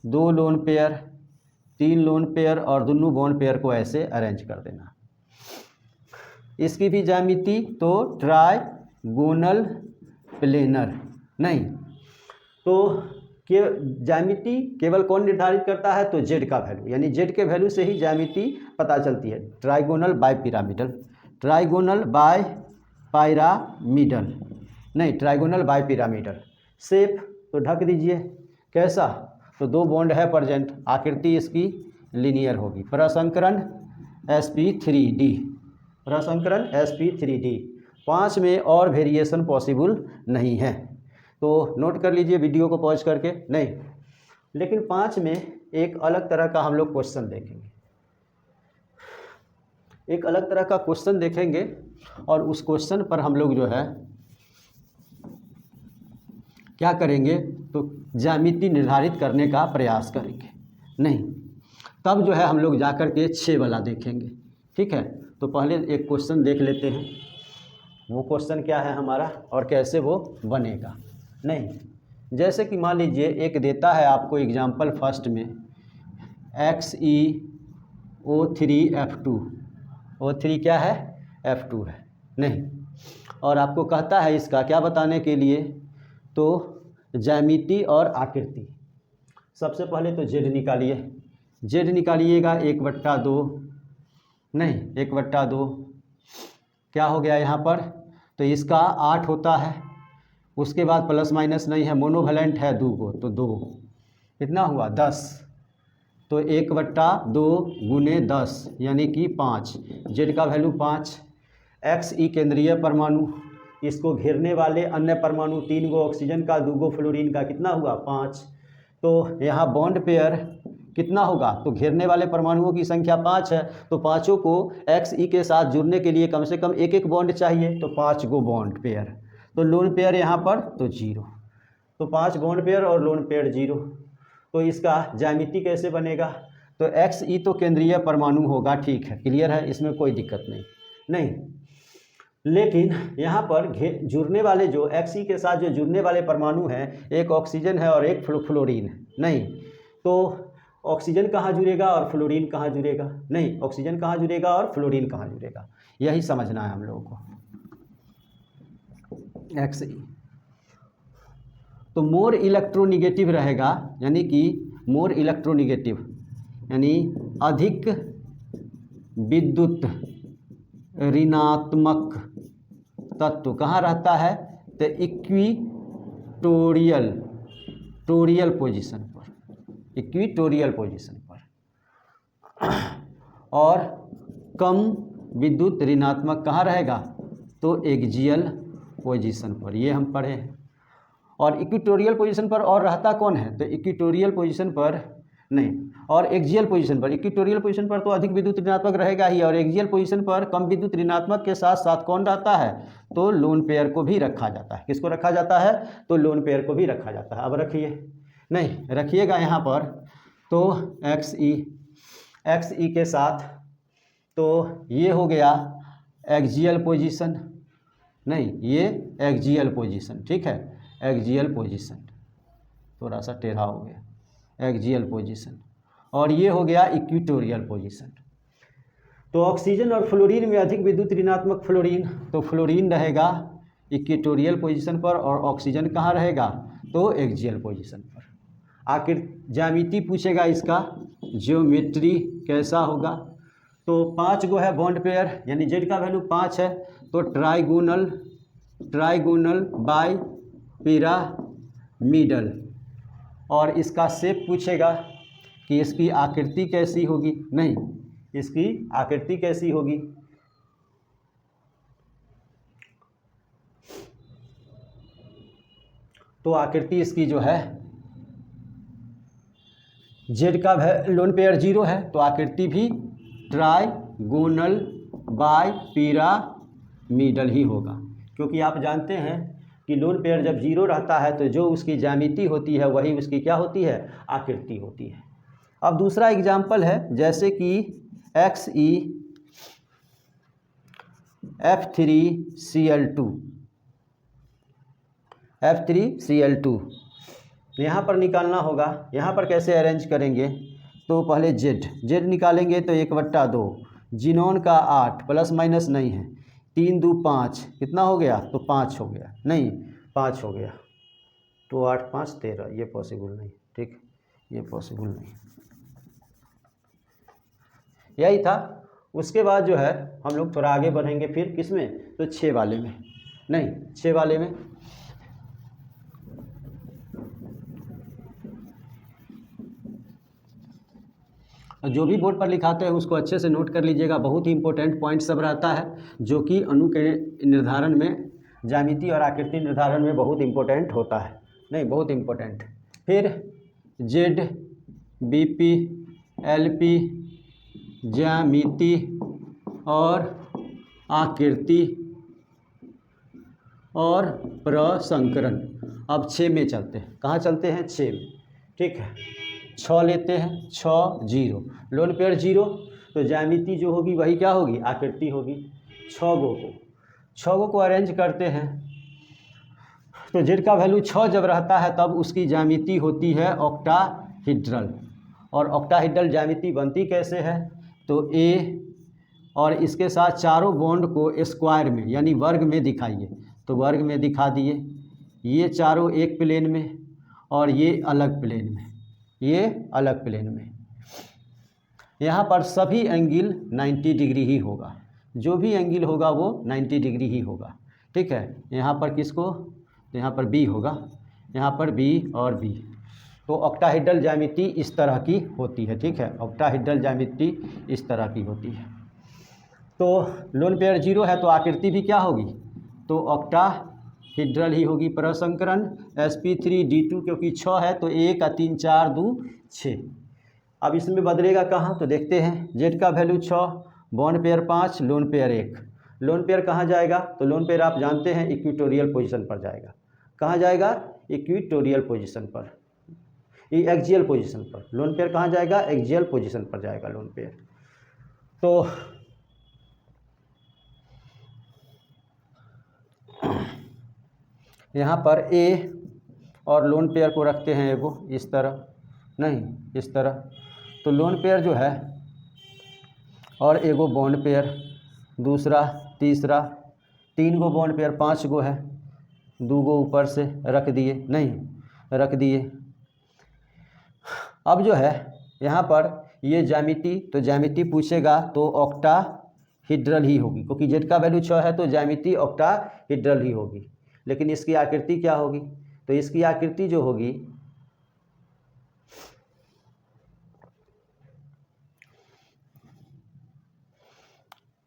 2 lone pair, 3 lone pair और दोनों बॉन्ड पेयर को ऐसे अरेंज कर देना। इसकी भी ज्यामिति तो ट्राइगोनल प्लेनर। नहीं, तो ज्यामिति केवल कौन निर्धारित करता है? तो जेड का वैल्यू, यानी जेड के वैल्यू से ही ज्यामिति पता चलती है। Trigonal bipyramidal, trigonal bipyramidal, नहीं ट्राइगोनल बाय पिरामिडल। शेप तो ढक दीजिए, कैसा? तो 2 बॉन्ड है प्रेजेंट, आकृति इसकी लीनियर होगी। प्रसंकरण sp3d, प्रसंकरण sp3d। 5 में और वेरिएशन पॉसिबल नहीं है, तो नोट कर लीजिए वीडियो को पॉज करके। नहीं, लेकिन 5 में एक अलग तरह का हम लोग क्वेश्चन देखेंगे, एक अलग तरह का क्वेश्चन देखेंगे, और उस क्वेश्चन पर हम लोग जो है क्या करेंगे? तो ज्यामिति निर्धारित करने का प्रयास करेंगे। नहीं, तब जो है हम लोग जाकर के 6 वाला देखेंगे, ठीक है। तो पहले एक क्वेश्चन देख लेते हैं, वो क्वेश्चन क्या है हमारा और कैसे वो बनेगा। नहीं, जैसे कि मान लीजिए एक देता है आपको एग्जाम्पल फर्स्ट में XeO3F2, O3 क्या है, F2 है, नहीं, और आपको कहता है इसका क्या बताने के लिए, तो ज्यामिति और आकृति। सबसे पहले तो जेड निकालिए, जेड निकालिएगा 1/2, नहीं 1/2 क्या हो गया यहाँ पर, तो इसका 8 होता है, उसके बाद प्लस माइनस नहीं है, मोनोवैलेंट है 2 को, तो 2 कितना हुआ 10, तो 1/2 गुने 10 यानी कि 5, जेड का वैल्यू 5। Xe केंद्रीय परमाणु, इसको घेरने वाले अन्य परमाणु 3 गो ऑक्सीजन का, 2 गो फ्लोरीन का, कितना हुआ 5। तो यहाँ बॉन्ड पेयर कितना होगा, तो घेरने वाले परमाणुओं की संख्या 5 है, तो पाँचों को Xe के साथ जुड़ने के लिए कम से कम एक बॉन्ड चाहिए, तो 5 गो बॉन्ड पेयर, तो लोन पेयर यहाँ पर तो 0, तो 5 बॉन्ड पेयर और लोन पेयर 0। तो इसका ज्यामिति कैसे बनेगा, तो Xe तो केंद्रीय परमाणु होगा, ठीक है, क्लियर है, इसमें कोई दिक्कत नहीं, लेकिन यहाँ पर जुड़ने वाले जो Xe के साथ जो जुड़ने वाले परमाणु हैं, एक ऑक्सीजन है और एक फ्लोरीन है, नहीं, तो ऑक्सीजन कहाँ जुड़ेगा और फ्लोरीन कहाँ जुड़ेगा, नहीं, ऑक्सीजन कहाँ जुड़ेगा और फ्लोरीन कहाँ जुड़ेगा, यही समझना है हम लोगों को। Xe तो मोर इलेक्ट्रोनिगेटिव रहेगा, यानी कि मोर इलेक्ट्रोनिगेटिव यानी अधिक विद्युत ऋणात्मक तत्व कहाँ रहता है, तो इक्विटोरियल पोजीशन पर, इक्विटोरियल पोजीशन पर, और कम विद्युत ऋणात्मक कहाँ रहेगा, तो एक्सियल पोजीशन पर, ये हम पढ़े हैं। और इक्विटोरियल पोजीशन पर और रहता कौन है, तो इक्विटोरियल पोजीशन पर नहीं, और एक्सियल पोजीशन पर, इक्विटोरियल पोजीशन पर तो अधिक विद्युत ऋणात्मक रहेगा ही, और एक्सियल पोजीशन पर कम विद्युत ऋणात्मक के साथ साथ कौन रहता है, तो लोन पेयर को भी रखा जाता है। किसको रखा जाता है, तो लोन पेयर को भी रखा जाता है। अब रखिए, नहीं रखिएगा यहाँ पर, तो Xe के साथ, तो ये हो गया एक्सियल पोजीशन, नहीं ये एक्सियल पोजीशन, ठीक है, एक्सियल पोजीशन, थोड़ा सा टेढ़ा हो गया, एक्सियल पोजीशन, और ये हो गया इक्विटोरियल पोजीशन। तो ऑक्सीजन और फ्लोरीन में अधिक विद्युत ऋणात्मक फ्लोरीन, तो फ्लोरीन रहेगा इक्विटोरियल पोजीशन पर और ऑक्सीजन कहाँ रहेगा, तो एक्सियल पोजीशन पर। आखिर ज्यामिति पूछेगा, इसका ज्योमेट्री कैसा होगा, तो 5 गो है बॉन्ड पेयर, यानी जेड का वैल्यू 5 है, तो ट्राइगोनल बाई पिरामिडल, और इसका शेप पूछेगा कि इसकी आकृति कैसी होगी, नहीं इसकी आकृति कैसी होगी, तो आकृति इसकी जो है, जेड का लोन पेयर 0 है, तो आकृति भी ट्राइगोनल बाय पिरामिडल ही होगा, क्योंकि आप जानते हैं कि लोन पेयर जब 0 रहता है तो जो उसकी ज्यामिति होती है वही उसकी क्या होती है, आकृति होती है। अब दूसरा एग्जाम्पल है, जैसे कि F3Cl2 यहाँ पर निकालना होगा। यहाँ पर कैसे अरेंज करेंगे, तो पहले जेड निकालेंगे, तो 1/2, जिनोन का 8 प्लस माइनस नहीं है, 3 2 5 कितना हो गया, तो 5 हो गया, नहीं 5 हो गया, तो 8 5 13, ये पॉसिबल नहीं, ठीक, ये पॉसिबल नहीं, यही था। उसके बाद जो है हम लोग थोड़ा आगे बढ़ेंगे, फिर किस में, तो 6 वाले में, नहीं 6 वाले में, जो भी बोर्ड पर लिखाते हैं उसको अच्छे से नोट कर लीजिएगा, बहुत ही इंपॉर्टेंट पॉइंट सब रहता है, जो कि अणु के निर्धारण में, ज्यामिति और आकृति निर्धारण में बहुत इंपॉर्टेंट होता है, नहीं बहुत इंपॉर्टेंट। फिर जेड बीपी एलपी ज्यामिति और आकृति और प्रसंकरण। अब 6 में चलते हैं, कहाँ चलते हैं, 6 में, ठीक है। 6 लेते हैं, 6 0, लोन पेयर 0, तो ज्यामिति जो होगी वही क्या होगी, आकृति होगी। 6 को अरेंज करते हैं तो जेड का वैल्यू 6 जब रहता है तब उसकी ज्यामिति होती है ऑक्टाहीड्रल। और ऑक्टाहीड्रल ज्यामिति बनती कैसे है, तो ए और इसके साथ चारों बॉन्ड को स्क्वायर में यानी वर्ग में दिखाइए, तो वर्ग में दिखा दिए, ये चारों एक प्लेन में और ये अलग प्लेन में, ये अलग प्लेन में। यहाँ पर सभी एंगल 90 डिग्री ही होगा, जो भी एंगल होगा वो 90 डिग्री ही होगा, ठीक है। यहाँ पर किसको, तो यहाँ पर बी होगा, यहाँ पर बी और बी। तो ऑक्टाहीड्रल ज्यामिति इस तरह की होती है, ठीक है। ऑक्टाहीड्रल ज्यामिति इस तरह की होती है। तो लोन पेयर 0 है तो आकृति भी क्या होगी, तो ऑक्टाहीड्रल ही होगी। प्रसंकरण sp3d2 क्योंकि 6 है तो 1 का 3 4 2 6। अब इसमें बदलेगा कहाँ, तो देखते हैं। जेड का value 6, bond pair 5, lone pair 1। Lone pair कहाँ जाएगा, तो लोन पेयर आप जानते हैं इक्विटोरियल पोजीशन पर जाएगा। कहाँ जाएगा, इक्विटोरियल पोजीशन पर, एक्सियल पोजीशन पर। लोन पेयर कहाँ जाएगा, एक्सियल पोजीशन पर जाएगा लोन पेयर। तो यहाँ पर ए और लोन पेयर को रखते हैं एगो इस तरह, नहीं इस तरह। तो लोन पेयर जो है और एगो बॉन्ड पेयर, दूसरा तीसरा, 3 गो बॉन्ड पेयर, 5 गो है, 2 गो ऊपर से रख दिए, नहीं रख दिए। अब जो है यहाँ पर ये ज्यामिति, तो ज्यामिति पूछेगा तो ऑक्टाहीड्रल ही होगी, क्योंकि जेड का वैल्यू 6 है तो ज्यामिति ऑक्टाहीड्रल ही होगी। लेकिन इसकी आकृति क्या होगी, तो इसकी आकृति जो होगी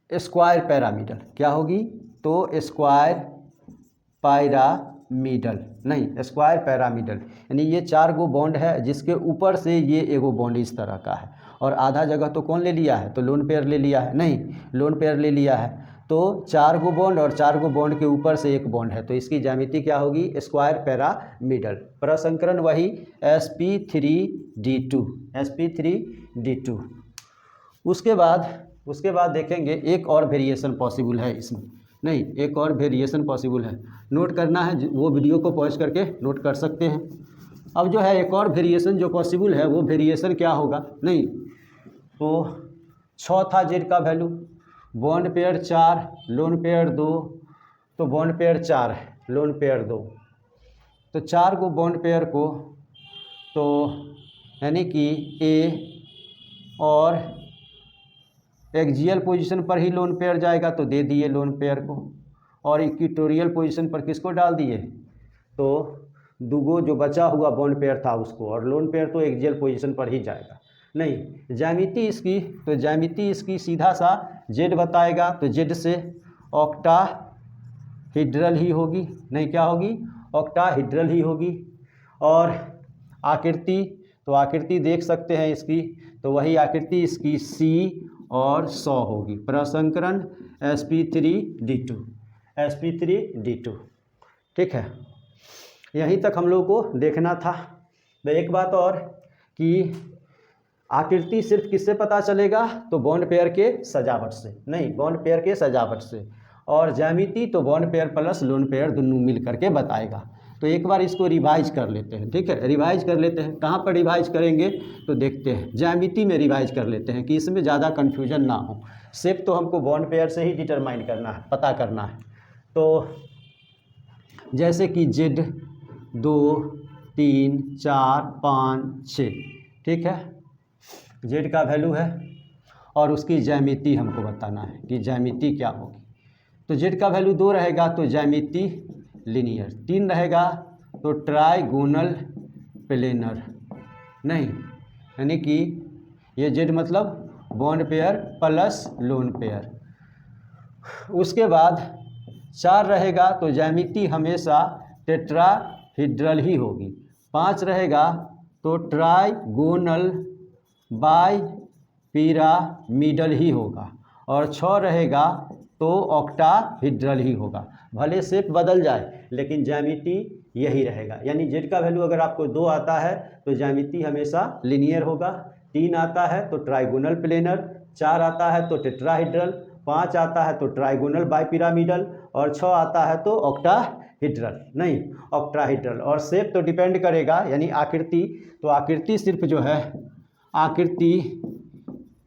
स्क्वायर पैरामीडल, क्या होगी, तो स्क्वायर पैरामीडल, नहीं स्क्वायर पैरामीडल। यानी ये 4 गो बॉन्ड है जिसके ऊपर से ये एगो बॉन्ड इस तरह का है, और आधा जगह तो कौन ले लिया है, तो लोन पेयर ले लिया है, नहीं लोन पेयर ले लिया है। तो 4 गो बॉन्ड और 4 गो बॉन्ड के ऊपर से एक बॉन्ड है, तो इसकी ज्यामिति क्या होगी, स्क्वायर पैरामीडल। प्रसंकरण वही sp3d2, sp3d2। उसके बाद देखेंगे एक और वेरिएशन पॉसिबल है इसमें, नहीं एक और वेरिएशन पॉसिबल है। नोट करना है, वो वीडियो को पॉज करके नोट कर सकते हैं। अब जो है एक और वेरिएशन जो पॉसिबल है वो वेरिएशन क्या होगा, नहीं तो 6 था जेड का value, bond pair 4, lone pair 2, तो बॉन्ड पेयर 4 है, लोन पेयर 2। तो 4 को बॉन्ड पेयर को, तो यानी कि ए और एक्सियल पोजीशन पर ही लोन पेयर जाएगा तो दे दिए लोन पेयर को, और इक्विटोरियल पोजीशन पर किसको डाल दिए, तो 2 गो जो बचा हुआ बॉन्ड पेयर था उसको, और लोन पेयर तो एक्सियल पोजीशन पर ही जाएगा। नहीं ज्यामिति इसकी, तो ज्यामिति इसकी सीधा सा जेड बताएगा, तो जेड से ऑक्टाहीड्रल ही होगी, नहीं क्या होगी, ऑक्टाहीड्रल ही होगी। और आकृति, तो आकृति देख सकते हैं इसकी, तो वही आकृति इसकी सी और 100 होगी। प्रसंकरण sp3d2, sp3d2, ठीक है। यहीं तक हम लोग को देखना था। तो एक बात और कि आकृति सिर्फ किससे पता चलेगा, तो बॉन्ड पेयर के सजावट से, नहीं बॉन्ड पेयर के सजावट से, और ज्यामिति तो bond pair plus lone pair दोनों मिल करके बताएगा। तो एक बार इसको रिवाइज कर लेते हैं, ठीक है, रिवाइज कर लेते हैं। कहाँ पर रिवाइज करेंगे, तो देखते हैं ज्यामिति में रिवाइज कर लेते हैं कि इसमें ज़्यादा कन्फ्यूजन ना हो। शेप तो हमको बॉन्ड पेयर से ही डिटरमाइन करना है, पता करना है। तो जैसे कि जेड 2 3 4 5 6, ठीक है, जेड का वैल्यू है और उसकी ज्यामिति हमको बताना है कि ज्यामिति क्या होगी। तो जेड का वैल्यू 2 रहेगा तो ज्यामिति लीनियर, 3 रहेगा तो ट्राइगोनल प्लेनर, नहीं यानी कि ये जेड मतलब bond pair plus lone pair. उसके बाद 4 रहेगा तो ज्यामिति हमेशा टेट्राहीड्रल ही होगी। 5 रहेगा तो ट्राइगोनल बाई पिरामिडल ही होगा, और 6 रहेगा तो ऑक्टाहीड्रल ही होगा। भले शेप बदल जाए लेकिन ज्यामिति यही रहेगा। यानी जेड का वैल्यू अगर आपको 2 आता है तो ज्यामिति हमेशा लीनियर होगा, 3 आता है तो ट्राइगोनल प्लेनर, 4 आता है तो टेट्राहेड्रल, 5 आता है तो ट्राइगोनल बाइपिरामिडल, और 6 आता है तो ऑक्टाहेड्रल, नहीं ऑक्टाहेड्रल। और शेप तो डिपेंड करेगा, यानी आकृति, तो आकृति सिर्फ जो है, आकृति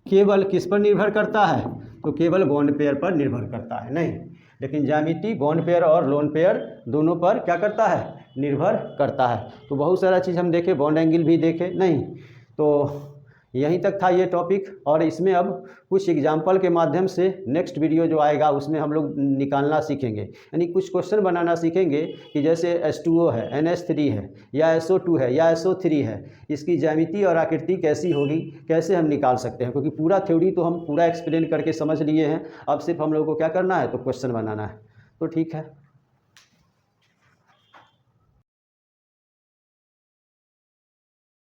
केवल किस पर निर्भर करता है, तो केवल बॉन्ड पेयर पर निर्भर करता है, नहीं, लेकिन ज्यामिति बॉन्ड पेयर और लोन पेयर दोनों पर क्या करता है, निर्भर करता है। तो बहुत सारा चीज़ हम देखे, बॉन्ड एंगल भी देखे, नहीं, तो यहीं तक था ये टॉपिक। और इसमें अब कुछ एग्जाम्पल के माध्यम से नेक्स्ट वीडियो जो आएगा उसमें हम लोग निकालना सीखेंगे, यानी कुछ क्वेश्चन बनाना सीखेंगे कि जैसे H2O है, NH3 है, या SO2 है, या SO3 है, इसकी ज्यामिति और आकृति कैसी होगी, कैसे हम निकाल सकते हैं, क्योंकि पूरा थ्योरी तो हम पूरा एक्सप्लेन करके समझ लिए हैं, अब सिर्फ हम लोगों को क्या करना है, तो क्वेश्चन बनाना है। तो ठीक है।